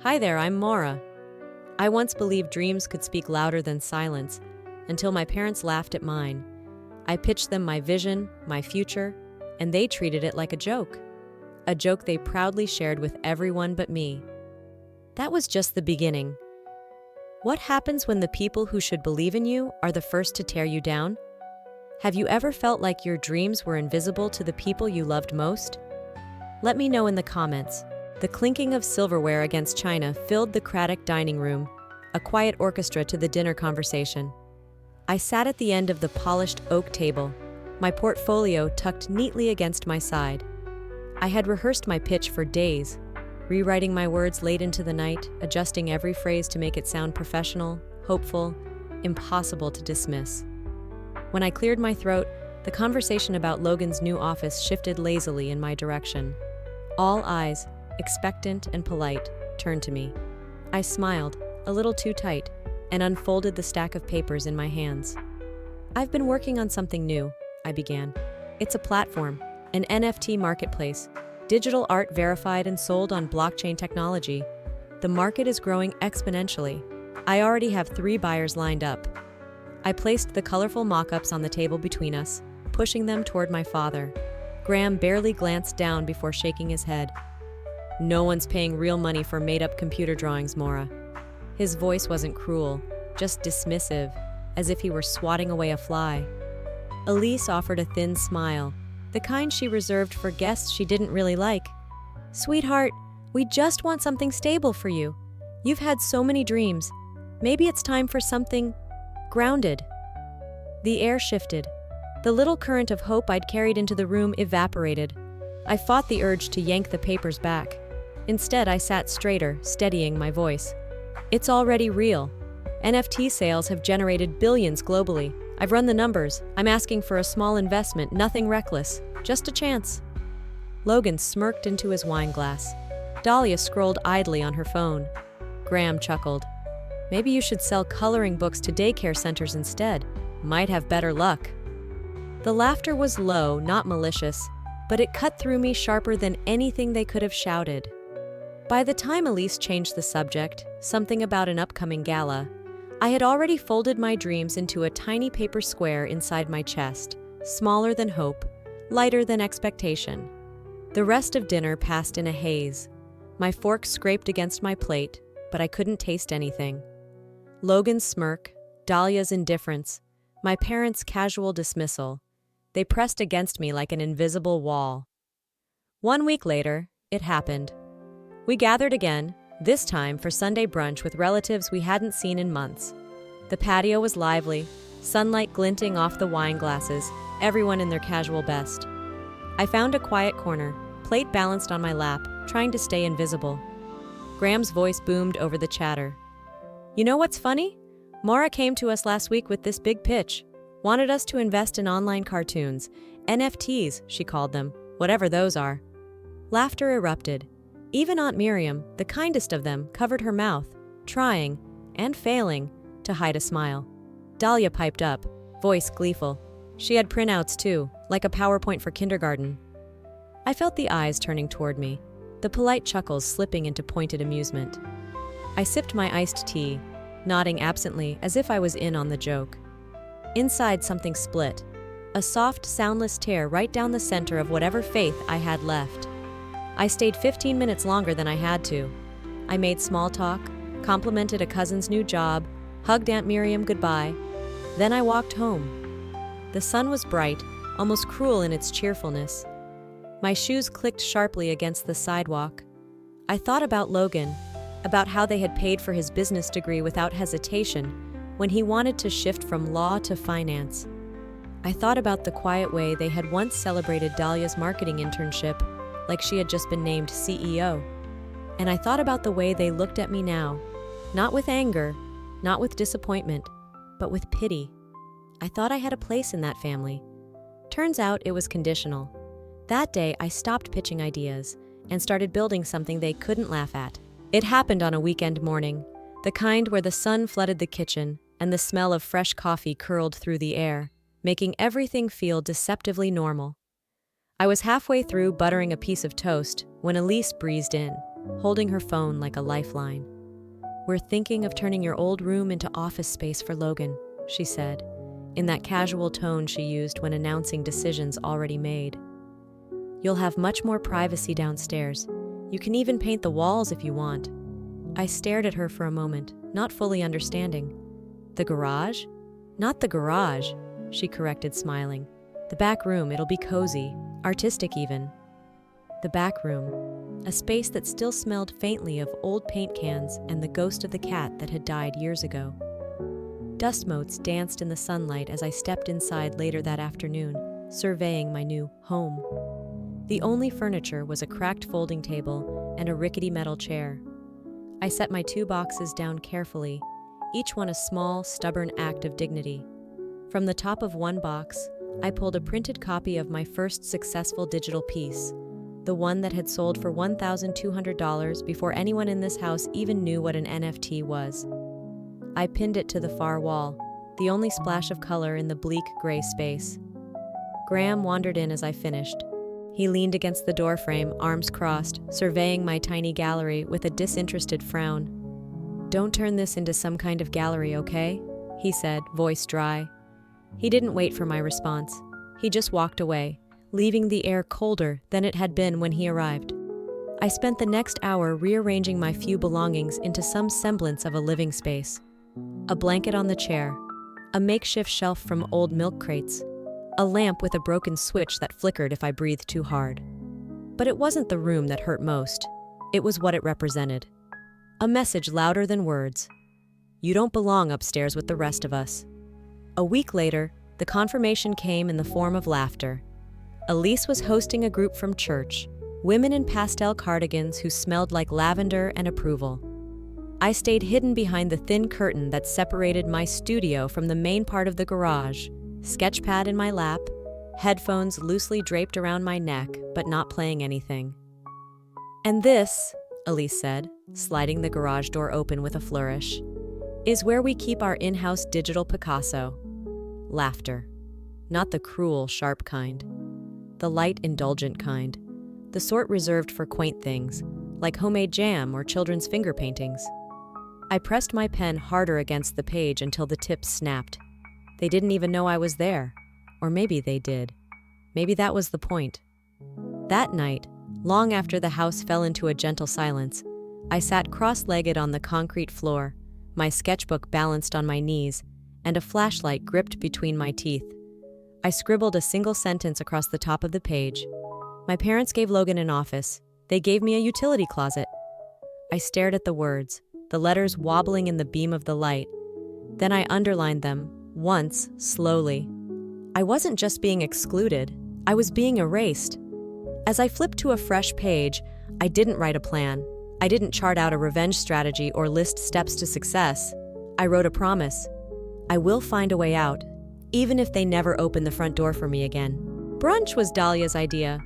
Hi there, I'm Maura. I once believed dreams could speak louder than silence, until my parents laughed at mine. I pitched them my vision, my future, and they treated it like a joke. A joke they proudly shared with everyone but me. That was just the beginning. What happens when the people who should believe in you are the first to tear you down? Have you ever felt like your dreams were invisible to the people you loved most? Let me know in the comments. The clinking of silverware against china filled the Craddock dining room, a quiet orchestra to the dinner conversation. I sat at the end of the polished oak table, my portfolio tucked neatly against my side. I had rehearsed my pitch for days, rewriting my words late into the night, adjusting every phrase to make it sound professional, hopeful, impossible to dismiss. When I cleared my throat, the conversation about Logan's new office shifted lazily in my direction. All eyes, expectant and polite, turned to me. I smiled, a little too tight, and unfolded the stack of papers in my hands. "I've been working on something new," I began. "It's a platform, an NFT marketplace, digital art verified and sold on blockchain technology. The market is growing exponentially. I already have 3 buyers lined up." I placed the colorful mock-ups on the table between us, pushing them toward my father. Graham barely glanced down before shaking his head. "No one's paying real money for made-up computer drawings, Maura." His voice wasn't cruel, just dismissive, as if he were swatting away a fly. Elise offered a thin smile, the kind she reserved for guests she didn't really like. "Sweetheart, we just want something stable for you. You've had so many dreams. Maybe it's time for something grounded." The air shifted. The little current of hope I'd carried into the room evaporated. I fought the urge to yank the papers back. Instead, I sat straighter, steadying my voice. "It's already real. NFT sales have generated billions globally. I've run the numbers. I'm asking for a small investment, nothing reckless. Just a chance." Logan smirked into his wine glass. Dahlia scrolled idly on her phone. Graham chuckled. "Maybe you should sell coloring books to daycare centers instead. Might have better luck." The laughter was low, not malicious, but it cut through me sharper than anything they could have shouted. By the time Elise changed the subject, something about an upcoming gala, I had already folded my dreams into a tiny paper square inside my chest, smaller than hope, lighter than expectation. The rest of dinner passed in a haze. My fork scraped against my plate, but I couldn't taste anything. Logan's smirk, Dahlia's indifference, my parents' casual dismissal, they pressed against me like an invisible wall. 1 week later, it happened. We gathered again, this time for Sunday brunch with relatives we hadn't seen in months. The patio was lively, sunlight glinting off the wine glasses, everyone in their casual best. I found a quiet corner, plate balanced on my lap, trying to stay invisible. Graham's voice boomed over the chatter. "You know what's funny? Maura came to us last week with this big pitch. Wanted us to invest in online cartoons. NFTs, she called them, whatever those are." Laughter erupted. Even Aunt Miriam, the kindest of them, covered her mouth, trying, and failing, to hide a smile. Dahlia piped up, voice gleeful. She had printouts too, like a PowerPoint for kindergarten. I felt the eyes turning toward me, the polite chuckles slipping into pointed amusement. I sipped my iced tea, nodding absently as if I was in on the joke. Inside, something split, a soft, soundless tear right down the center of whatever faith I had left. I stayed 15 minutes longer than I had to. I made small talk, complimented a cousin's new job, hugged Aunt Miriam goodbye. Then I walked home. The sun was bright, almost cruel in its cheerfulness. My shoes clicked sharply against the sidewalk. I thought about Logan, about how they had paid for his business degree without hesitation when he wanted to shift from law to finance. I thought about the quiet way they had once celebrated Dahlia's marketing internship, like she had just been named CEO. And I thought about the way they looked at me now, not with anger, not with disappointment, but with pity. I thought I had a place in that family. Turns out it was conditional. That day, I stopped pitching ideas and started building something they couldn't laugh at. It happened on a weekend morning, the kind where the sun flooded the kitchen and the smell of fresh coffee curled through the air, making everything feel deceptively normal. I was halfway through buttering a piece of toast when Elise breezed in. holding her phone like a lifeline. "We're thinking of turning your old room into office space for Logan," she said, in that casual tone she used when announcing decisions already made. "You'll have much more privacy downstairs. You can even paint the walls if you want." I stared at her for a moment, not fully understanding. "The garage?" "Not the garage," she corrected, smiling. "The back room, it'll be cozy, artistic even." The back room, a space that still smelled faintly of old paint cans and the ghost of the cat that had died years ago. Dust motes danced in the sunlight as I stepped inside later that afternoon, surveying my new home. The only furniture was a cracked folding table and a rickety metal chair. I set my 2 boxes down carefully, each one a small, stubborn act of dignity. From the top of one box, I pulled a printed copy of my first successful digital piece, the one that had sold for $1,200 before anyone in this house even knew what an NFT was. I pinned it to the far wall, the only splash of color in the bleak gray space. Graham wandered in as I finished. He leaned against the doorframe, arms crossed, surveying my tiny gallery with a disinterested frown. "Don't turn this into some kind of gallery, okay?" he said, voice dry. He didn't wait for my response. He just walked away, leaving the air colder than it had been when he arrived. I spent the next hour rearranging my few belongings into some semblance of a living space. A blanket on the chair, a makeshift shelf from old milk crates, a lamp with a broken switch that flickered if I breathed too hard. But it wasn't the room that hurt most. It was what it represented. A message louder than words. "You don't belong upstairs with the rest of us." A week later, the confirmation came in the form of laughter. Elise was hosting a group from church, women in pastel cardigans who smelled like lavender and approval. I stayed hidden behind the thin curtain that separated my studio from the main part of the garage, sketchpad in my lap, headphones loosely draped around my neck, but not playing anything. "And this," Elise said, sliding the garage door open with a flourish, "is where we keep our in-house digital Picasso." Laughter. Not the cruel, sharp kind. The light, indulgent kind. The sort reserved for quaint things, like homemade jam or children's finger paintings. I pressed my pen harder against the page until the tips snapped. They didn't even know I was there. Or maybe they did. Maybe that was the point. That night, long after the house fell into a gentle silence, I sat cross-legged on the concrete floor, my sketchbook balanced on my knees, and a flashlight gripped between my teeth. I scribbled a single sentence across the top of the page. My parents gave Logan an office. They gave me a utility closet. I stared at the words, the letters wobbling in the beam of the light. Then I underlined them, once, slowly. I wasn't just being excluded, I was being erased. As I flipped to a fresh page, I didn't write a plan. I didn't chart out a revenge strategy or list steps to success. I wrote a promise. I will find a way out, even if they never open the front door for me again. Brunch was Dahlia's idea.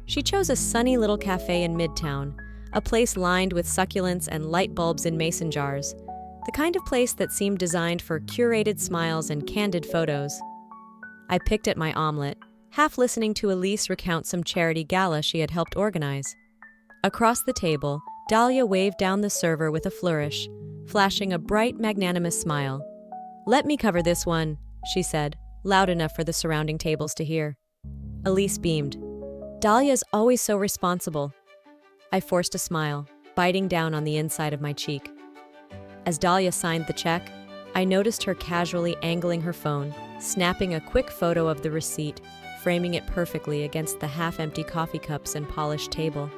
She chose a sunny little cafe in Midtown, a place lined with succulents and light bulbs in mason jars, the kind of place that seemed designed for curated smiles and candid photos. I picked at my omelet, half listening to Elise recount some charity gala she had helped organize. Across the table, Dahlia waved down the server with a flourish, flashing a bright, magnanimous smile. "Let me cover this one," she said, loud enough for the surrounding tables to hear. Elise beamed. "Dahlia's always so responsible." I forced a smile, biting down on the inside of my cheek. As Dahlia signed the check, I noticed her casually angling her phone, snapping a quick photo of the receipt, framing it perfectly against the half-empty coffee cups and polished table.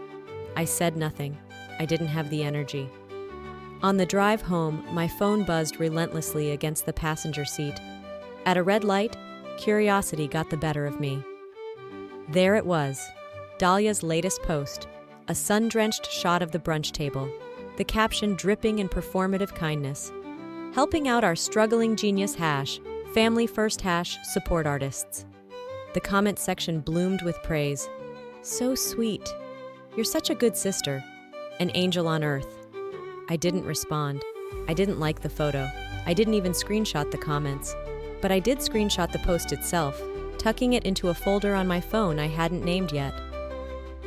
I said nothing. I didn't have the energy. On the drive home, my phone buzzed relentlessly against the passenger seat. At a red light, curiosity got the better of me. There it was, Dahlia's latest post, a sun-drenched shot of the brunch table, the caption dripping in performative kindness. "Helping out our struggling genius hash, family first hash, support artists." The comment section bloomed with praise. "So sweet. You're such a good sister. An angel on earth." I didn't respond. I didn't like the photo. I didn't even screenshot the comments. But I did screenshot the post itself, tucking it into a folder on my phone I hadn't named yet.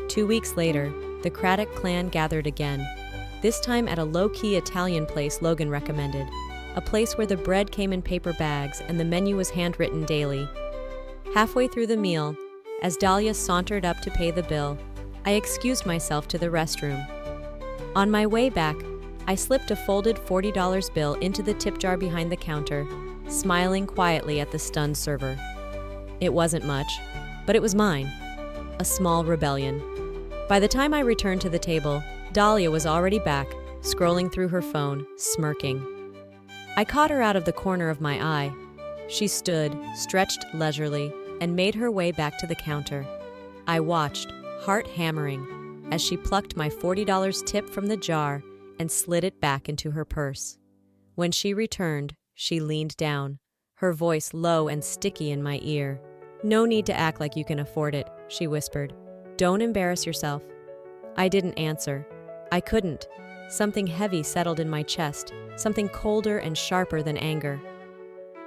2 weeks later, The Craddock clan gathered again, this time at a low-key Italian place Logan recommended, a place where the bread came in paper bags and the menu was handwritten daily. Halfway through the meal, as Dahlia sauntered up to pay the bill, I excused myself to the restroom. On my way back, I slipped a folded $40 bill into the tip jar behind the counter, smiling quietly at the stunned server. It wasn't much, but it was mine. A small rebellion. By the time I returned to the table, Dahlia was already back, scrolling through her phone, smirking. I caught her out of the corner of my eye. She stood, stretched leisurely, and made her way back to the counter. I watched, heart hammering, as she plucked my $40 tip from the jar and slid it back into her purse. When she returned, she leaned down, her voice low and sticky in my ear. "No need to act like you can afford it," she whispered. "Don't embarrass yourself." I didn't answer. I couldn't. Something heavy settled in my chest, something colder and sharper than anger.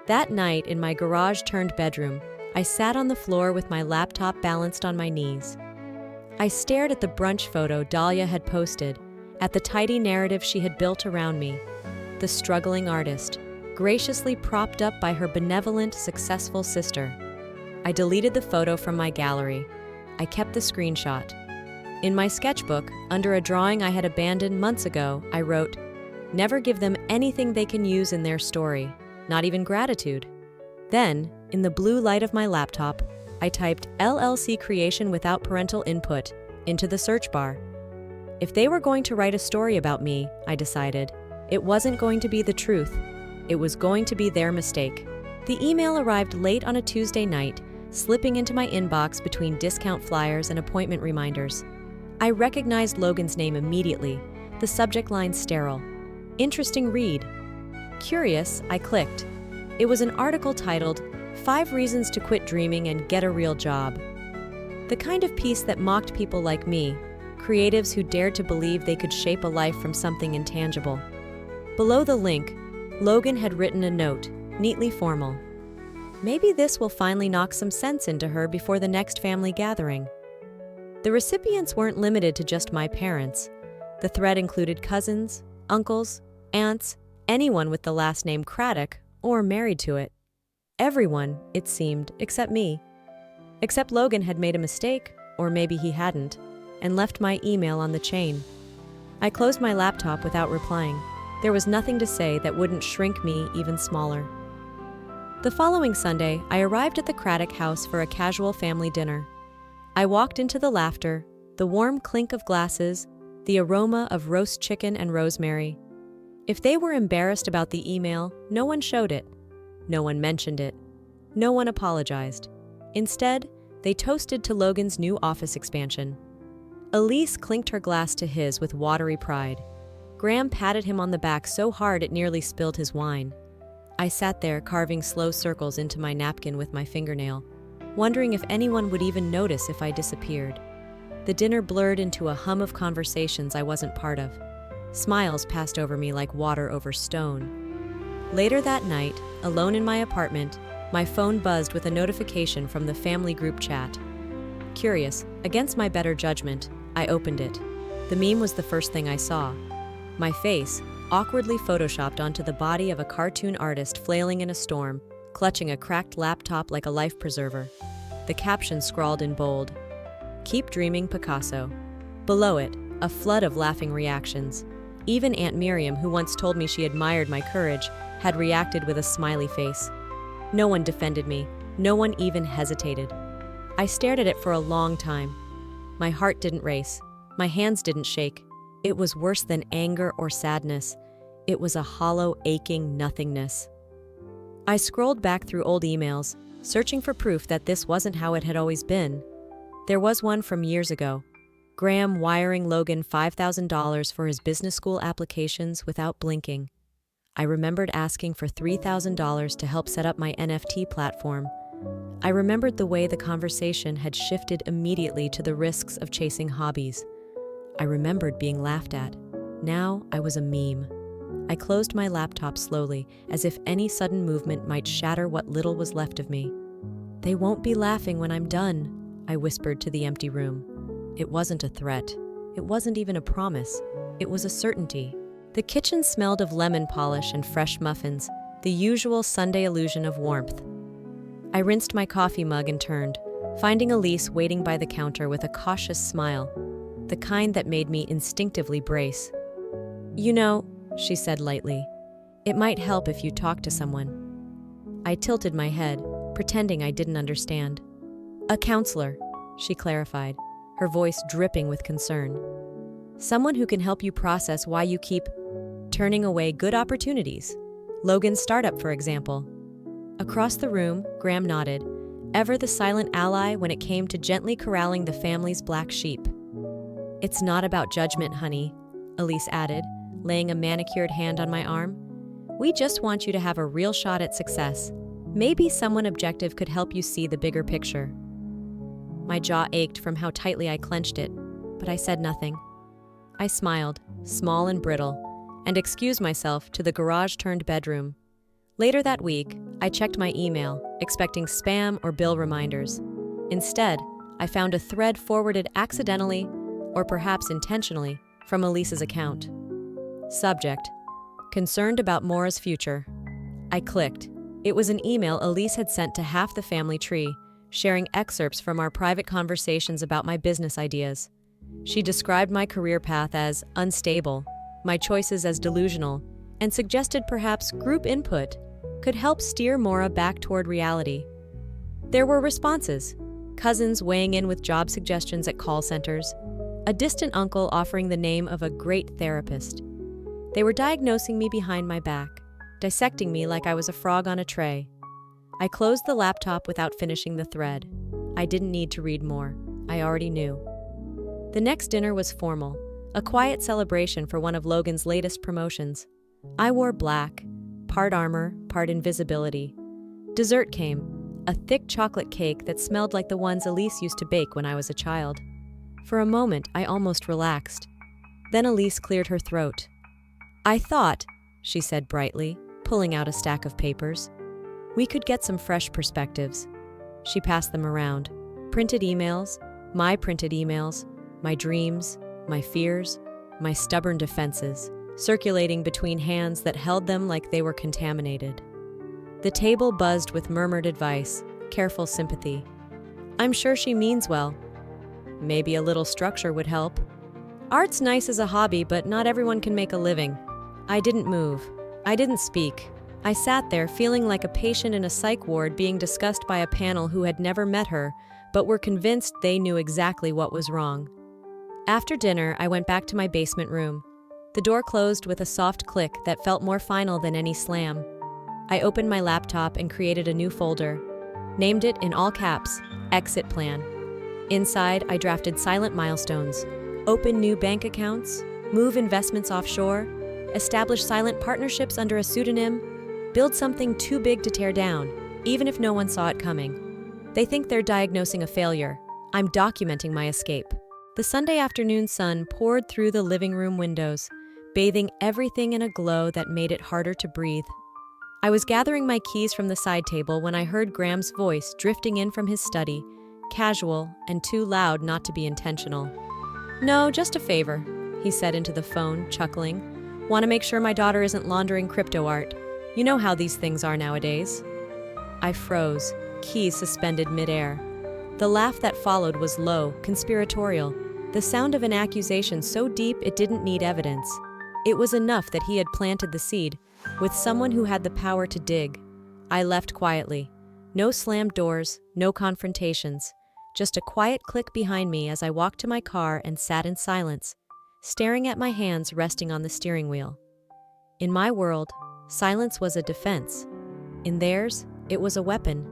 That night, in my garage-turned-bedroom, I sat on the floor with my laptop balanced on my knees. I stared at the brunch photo Dahlia had posted, at the tidy narrative she had built around me, the struggling artist, graciously propped up by her benevolent, successful sister. I deleted the photo from my gallery. I kept the screenshot. In my sketchbook, under a drawing I had abandoned months ago, I wrote, "Never give them anything they can use in their story, not even gratitude." Then, in the blue light of my laptop, I typed LLC creation without parental input into the search bar. If they were going to write a story about me, I decided, it wasn't going to be the truth. It was going to be their mistake. The email arrived late on a Tuesday night, slipping into my inbox between discount flyers and appointment reminders. I recognized Logan's name immediately, the subject line sterile. Interesting read. Curious, I clicked. It was an article titled, "5 Reasons to Quit Dreaming and Get a Real Job." The kind of piece that mocked people like me, creatives who dared to believe they could shape a life from something intangible. Below the link, Logan had written a note, neatly formal. Maybe this will finally knock some sense into her before the next family gathering. The recipients weren't limited to just my parents. The thread included cousins, uncles, aunts, anyone with the last name Craddock or married to it. Everyone, it seemed, except me. Except Logan had made a mistake, or maybe he hadn't, and left my email on the chain. I closed my laptop without replying. There was nothing to say that wouldn't shrink me even smaller. The following Sunday, I arrived at the Craddock house for a casual family dinner. I walked into the laughter, the warm clink of glasses, the aroma of roast chicken and rosemary. If they were embarrassed about the email, no one showed it. No one mentioned it. No one apologized. Instead, they toasted to Logan's new office expansion. Elise clinked her glass to his with watery pride. Graham patted him on the back so hard it nearly spilled his wine. I sat there carving slow circles into my napkin with my fingernail, wondering if anyone would even notice if I disappeared. The dinner blurred into a hum of conversations I wasn't part of. Smiles passed over me like water over stone. Later that night, alone in my apartment, my phone buzzed with a notification from the family group chat. Curious, against my better judgment, I opened it. The meme was the first thing I saw. My face, awkwardly photoshopped onto the body of a cartoon artist flailing in a storm, clutching a cracked laptop like a life preserver. The caption scrawled in bold, "Keep dreaming, Picasso." Below it, a flood of laughing reactions. Even Aunt Miriam, who once told me she admired my courage, had reacted with a smiley face. No one defended me. No one even hesitated. I stared at it for a long time. My heart didn't race. My hands didn't shake. It was worse than anger or sadness. It was a hollow, aching nothingness. I scrolled back through old emails, searching for proof that this wasn't how it had always been. There was one from years ago. Graham wiring Logan $5,000 for his business school applications without blinking. I remembered asking for $3,000 to help set up my NFT platform. I remembered the way the conversation had shifted immediately to the risks of chasing hobbies. I remembered being laughed at. Now I was a meme. I closed my laptop slowly, as if any sudden movement might shatter what little was left of me. "They won't be laughing when I'm done," I whispered to the empty room. It wasn't a threat. It wasn't even a promise. It was a certainty. The kitchen smelled of lemon polish and fresh muffins, the usual Sunday illusion of warmth. I rinsed my coffee mug and turned, finding Elise waiting by the counter with a cautious smile, the kind that made me instinctively brace. "You know," she said lightly, "it might help if you talk to someone." I tilted my head, pretending I didn't understand. "A counselor," she clarified, her voice dripping with concern. "Someone who can help you process why you keep turning away good opportunities. Logan's startup, for example." Across the room, Graham nodded, ever the silent ally when it came to gently corralling the family's black sheep. "It's not about judgment, honey," Elise added, laying a manicured hand on my arm. "We just want you to have a real shot at success. Maybe someone objective could help you see the bigger picture." My jaw ached from how tightly I clenched it, but I said nothing. I smiled, small and brittle, and excused myself to the garage-turned-bedroom. Later that week, I checked my email, expecting spam or bill reminders. Instead, I found a thread forwarded accidentally, or perhaps intentionally, from Elise's account. Subject: concerned about Maura's future. I clicked. It was an email Elise had sent to half the family tree, sharing excerpts from our private conversations about my business ideas. She described my career path as unstable, my choices as delusional, and suggested perhaps group input could help steer Maura back toward reality. There were responses: cousins weighing in with job suggestions at call centers, a distant uncle offering the name of a great therapist. They were diagnosing me behind my back, dissecting me like I was a frog on a tray. I closed the laptop without finishing the thread. I didn't need to read more. I already knew. The next dinner was formal, a quiet celebration for one of Logan's latest promotions. I wore black, part armor, part invisibility. Dessert came, a thick chocolate cake that smelled like the ones Elise used to bake when I was a child. For a moment, I almost relaxed. Then Elise cleared her throat. "I thought," she said brightly, pulling out a stack of papers, "we could get some fresh perspectives." She passed them around. Printed emails, my dreams, my fears, my stubborn defenses, circulating between hands that held them like they were contaminated. The table buzzed with murmured advice, careful sympathy. "I'm sure she means well. Maybe a little structure would help. Art's nice as a hobby, but not everyone can make a living." I didn't move. I didn't speak. I sat there feeling like a patient in a psych ward being discussed by a panel who had never met her, but were convinced they knew exactly what was wrong. After dinner, I went back to my basement room. The door closed with a soft click that felt more final than any slam. I opened my laptop and created a new folder. Named it in all caps, Exit Plan. Inside, I drafted silent milestones, open new bank accounts, move investments offshore, establish silent partnerships under a pseudonym, build something too big to tear down, even if no one saw it coming. They think they're diagnosing a failure. I'm documenting my escape. The Sunday afternoon sun poured through the living room windows, bathing everything in a glow that made it harder to breathe. I was gathering my keys from the side table when I heard Graham's voice drifting in from his study, casual and too loud not to be intentional. "No, just a favor," he said into the phone, chuckling. "Want to make sure my daughter isn't laundering crypto art. You know how these things are nowadays." I froze, keys suspended midair. The laugh that followed was low, conspiratorial, the sound of an accusation so deep it didn't need evidence. It was enough that he had planted the seed, with someone who had the power to dig. I left quietly. No slammed doors, no confrontations, just a quiet click behind me as I walked to my car and sat in silence, staring at my hands resting on the steering wheel. In my world, silence was a defense. In theirs, it was a weapon.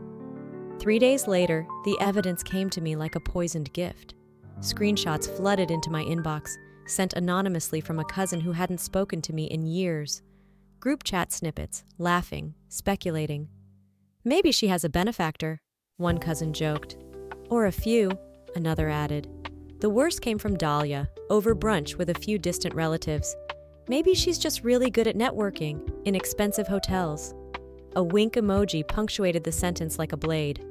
3 days later, the evidence came to me like a poisoned gift. Screenshots flooded into my inbox, sent anonymously from a cousin who hadn't spoken to me in years. Group chat snippets, laughing, speculating. "Maybe she has a benefactor," one cousin joked. "Or a few," another added. The worst came from Dahlia, over brunch with a few distant relatives. "Maybe she's just really good at networking, in expensive hotels." A wink emoji punctuated the sentence like a blade.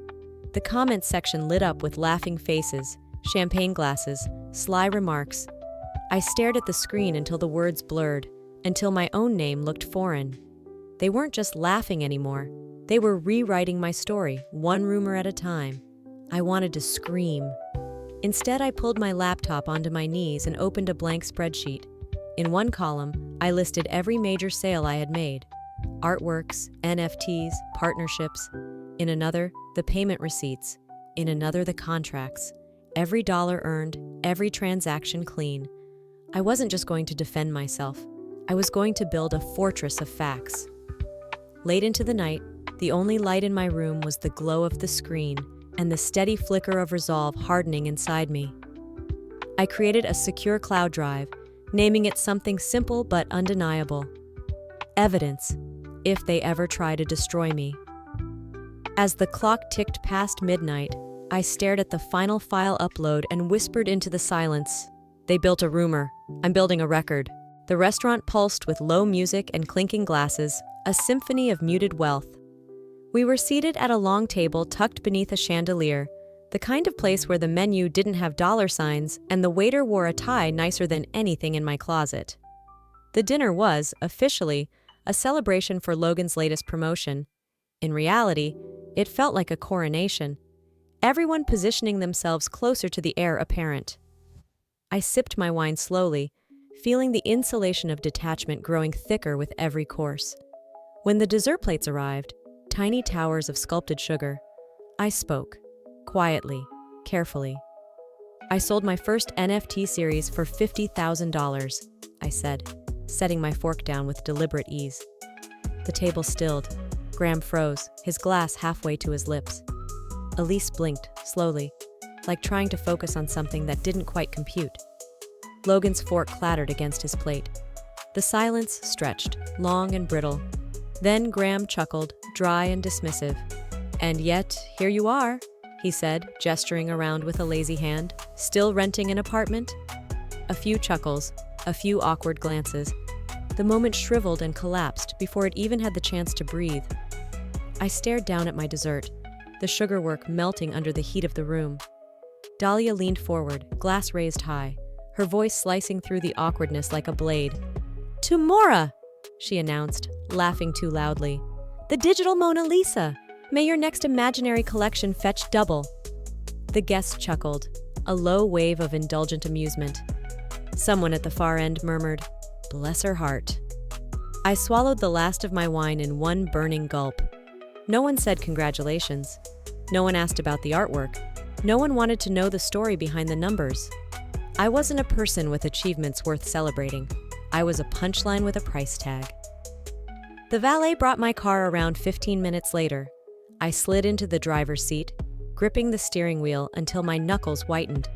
The comments section lit up with laughing faces, champagne glasses, sly remarks. I stared at the screen until the words blurred, until my own name looked foreign. They weren't just laughing anymore. They were rewriting my story, one rumor at a time. I wanted to scream. Instead, I pulled my laptop onto my knees and opened a blank spreadsheet. In one column, I listed every major sale I had made: artworks, NFTs, partnerships. In another, the payment receipts. In another, the contracts. Every dollar earned, every transaction clean. I wasn't just going to defend myself. I was going to build a fortress of facts. Late into the night, the only light in my room was the glow of the screen and the steady flicker of resolve hardening inside me. I created a secure cloud drive, naming it something simple but undeniable: evidence, if they ever try to destroy me. As the clock ticked past midnight, I stared at the final file upload and whispered into the silence, "They built a rumor. I'm building a record." The restaurant pulsed with low music and clinking glasses, a symphony of muted wealth. We were seated at a long table tucked beneath a chandelier, the kind of place where the menu didn't have dollar signs and the waiter wore a tie nicer than anything in my closet. The dinner was, officially, a celebration for Logan's latest promotion. In reality, it felt like a coronation, everyone positioning themselves closer to the heir apparent. I sipped my wine slowly, feeling the insulation of detachment growing thicker with every course. When the dessert plates arrived, tiny towers of sculpted sugar, I spoke, quietly, carefully. "I sold my first NFT series for $50,000, I said, setting my fork down with deliberate ease. The table stilled. Graham froze, his glass halfway to his lips. Elise blinked, slowly, like trying to focus on something that didn't quite compute. Logan's fork clattered against his plate. The silence stretched, long and brittle. Then Graham chuckled, dry and dismissive. "And yet, here you are," he said, gesturing around with a lazy hand. "Still renting an apartment?" A few chuckles, a few awkward glances. The moment shriveled and collapsed before it even had the chance to breathe. I stared down at my dessert, the sugarwork melting under the heat of the room. Dahlia leaned forward, glass raised high, her voice slicing through the awkwardness like a blade. "To Maura!" she announced, laughing too loudly. "The digital Mona Lisa! May your next imaginary collection fetch double." The guest chuckled, a low wave of indulgent amusement. Someone at the far end murmured, "Bless her heart." I swallowed the last of my wine in one burning gulp. No one said congratulations. No one asked about the artwork. No one wanted to know the story behind the numbers. I wasn't a person with achievements worth celebrating. I was a punchline with a price tag. The valet brought my car around 15 minutes later. I slid into the driver's seat, gripping the steering wheel until my knuckles whitened.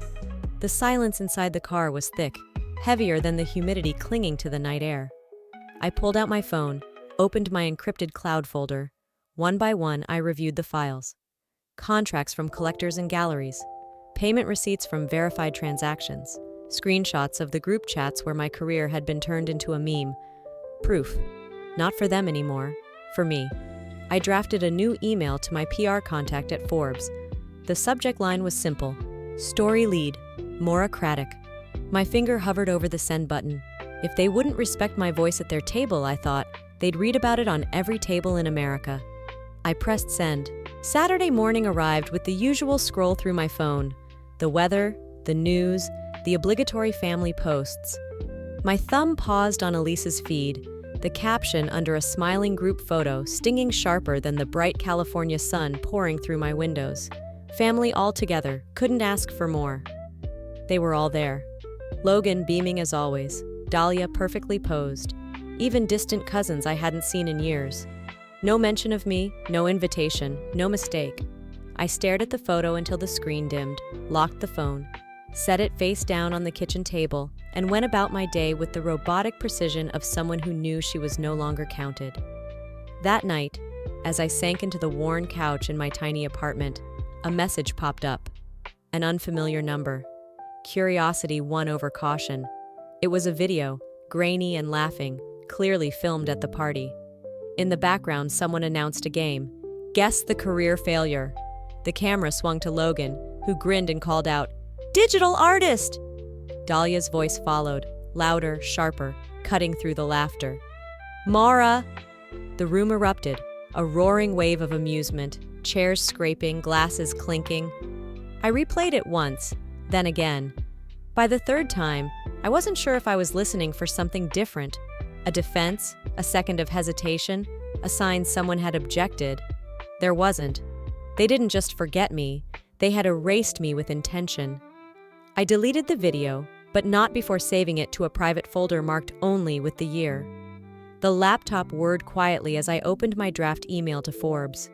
The silence inside the car was thick, heavier than the humidity clinging to the night air. I pulled out my phone, opened my encrypted cloud folder. One by one, I reviewed the files. Contracts from collectors and galleries, payment receipts from verified transactions, screenshots of the group chats where my career had been turned into a meme. Proof. Not for them anymore, for me. I drafted a new email to my PR contact at Forbes. The subject line was simple: Story lead, Maura Craddock. My finger hovered over the send button. If they wouldn't respect my voice at their table, I thought, they'd read about it on every table in America. I pressed send. Saturday morning arrived with the usual scroll through my phone. The weather, the news, the obligatory family posts. My thumb paused on Elise's feed, the caption under a smiling group photo stinging sharper than the bright California sun pouring through my windows. Family all together, couldn't ask for more. They were all there. Logan beaming as always, Dahlia perfectly posed, even distant cousins I hadn't seen in years. No mention of me, no invitation, no mistake. I stared at the photo until the screen dimmed, locked the phone, set it face down on the kitchen table, and went about my day with the robotic precision of someone who knew she was no longer counted. That night, as I sank into the worn couch in my tiny apartment, a message popped up. An unfamiliar number. Curiosity won over caution. It was a video, grainy and laughing, clearly filmed at the party. In the background, someone announced a game. Guess the career failure. The camera swung to Logan, who grinned and called out, "Digital artist!" Dahlia's voice followed, louder, sharper, cutting through the laughter. "Maura!" The room erupted, a roaring wave of amusement, chairs scraping, glasses clinking. I replayed it once, then again. By the third time, I wasn't sure if I was listening for something different. A defense, a second of hesitation, a sign someone had objected. There wasn't. They didn't just forget me, they had erased me with intention. I deleted the video, but not before saving it to a private folder marked only with the year. The laptop whirred quietly as I opened my draft email to Forbes,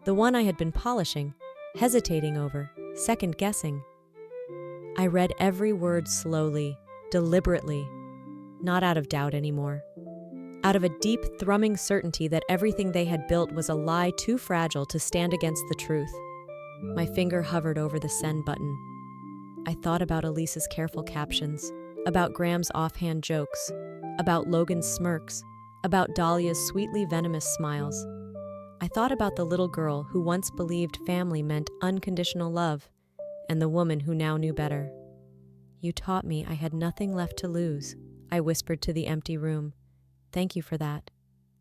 the one I had been polishing, hesitating over, second-guessing. I read every word slowly, deliberately, not out of doubt anymore. Out of a deep, thrumming certainty that everything they had built was a lie too fragile to stand against the truth. My finger hovered over the send button. I thought about Elise's careful captions, about Graham's offhand jokes, about Logan's smirks, about Dahlia's sweetly venomous smiles. I thought about the little girl who once believed family meant unconditional love, and the woman who now knew better. "You taught me I had nothing left to lose," I whispered to the empty room. "Thank you for that."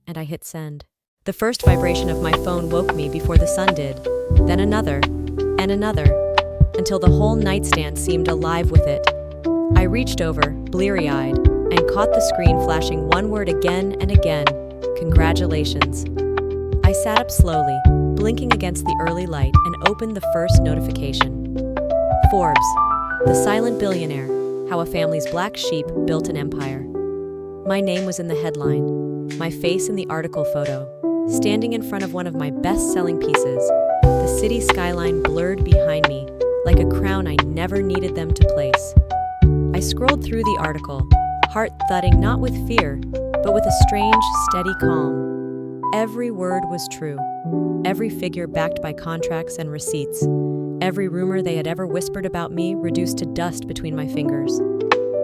And I hit send. The first vibration of my phone woke me before the sun did, then another, and another, until the whole nightstand seemed alive with it. I reached over, bleary-eyed, and caught the screen flashing one word again and again: "Congratulations." I sat up slowly, blinking against the early light, and opened the first notification. Forbes, the silent billionaire, how a family's black sheep built an empire. My name was in the headline, my face in the article photo, standing in front of one of my best-selling pieces, the city skyline blurred behind me, like a crown I never needed them to place. I scrolled through the article, heart thudding not with fear, but with a strange, steady calm. Every word was true, every figure backed by contracts and receipts, every rumor they had ever whispered about me reduced to dust between my fingers.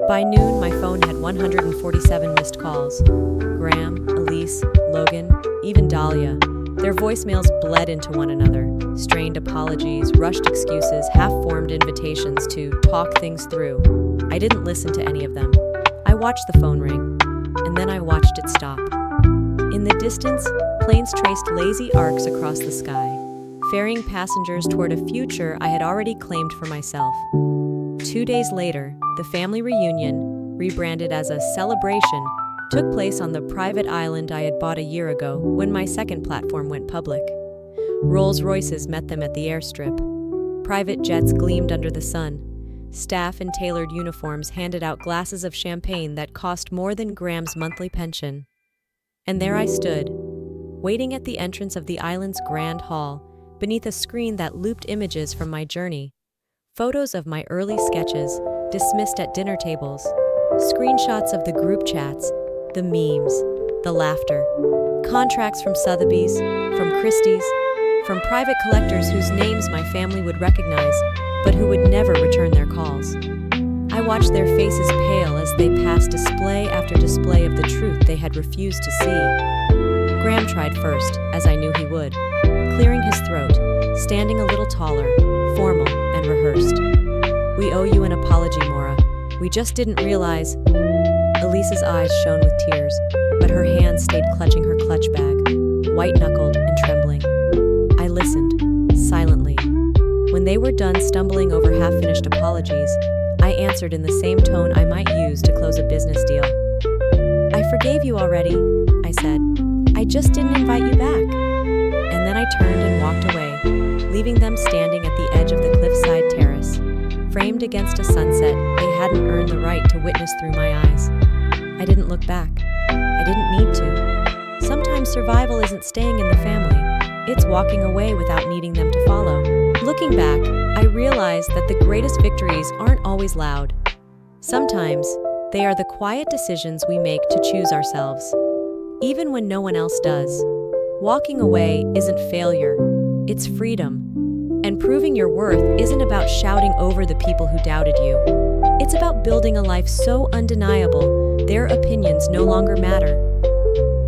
By noon, my phone had 147 missed calls. Graham, Elise, Logan, even Dahlia. Their voicemails bled into one another. Strained apologies, rushed excuses, half-formed invitations to talk things through. I didn't listen to any of them. I watched the phone ring, and then I watched it stop. In the distance, planes traced lazy arcs across the sky, ferrying passengers toward a future I had already claimed for myself. 2 days later, the family reunion, rebranded as a celebration, took place on the private island I had bought a year ago when my second platform went public. Rolls-Royces met them at the airstrip. Private jets gleamed under the sun. Staff in tailored uniforms handed out glasses of champagne that cost more than Graham's monthly pension. And there I stood, waiting at the entrance of the island's grand hall, beneath a screen that looped images from my journey. Photos of my early sketches, dismissed at dinner tables, screenshots of the group chats, the memes, the laughter, contracts from Sotheby's, from Christie's, from private collectors whose names my family would recognize, but who would never return their calls. I watched their faces pale as they passed display after display of the truth they had refused to see. Graham tried first, as I knew he would, clearing his throat, standing a little taller, formal and rehearsed. "We owe you an apology, Maura. We just didn't realize." Elise's eyes shone with tears, but her hands stayed clutching her clutch bag, white-knuckled and trembling. I listened, silently. When they were done stumbling over half-finished apologies, I answered in the same tone I might use to close a business deal. "I forgave you already," I said. "I just didn't invite you back." And then I turned and walked away, leaving them standing at the edge of the cliffside terrace, framed against a sunset they hadn't earned the right to witness through my eyes. I didn't look back. I didn't need to. Sometimes survival isn't staying in the family. It's walking away without needing them to follow. Looking back, I realized that the greatest victories aren't always loud. Sometimes, they are the quiet decisions we make to choose ourselves, even when no one else does. Walking away isn't failure, it's freedom. And proving your worth isn't about shouting over the people who doubted you. It's about building a life so undeniable, their opinions no longer matter.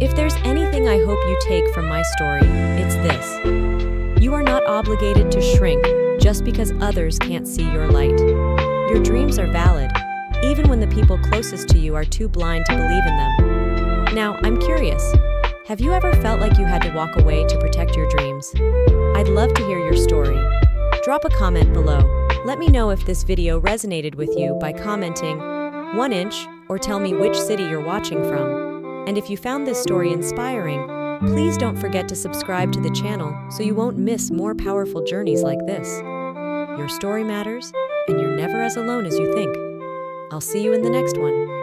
If there's anything I hope you take from my story, it's this. You are not obligated to shrink just because others can't see your light. Your dreams are valid, even when the people closest to you are too blind to believe in them. Now, I'm curious. Have you ever felt like you had to walk away to protect your dreams? I'd love to hear your story. Drop a comment below. Let me know if this video resonated with you by commenting 1 inch or tell me which city you're watching from. And if you found this story inspiring, please don't forget to subscribe to the channel so you won't miss more powerful journeys like this. Your story matters, and you're never as alone as you think. I'll see you in the next one.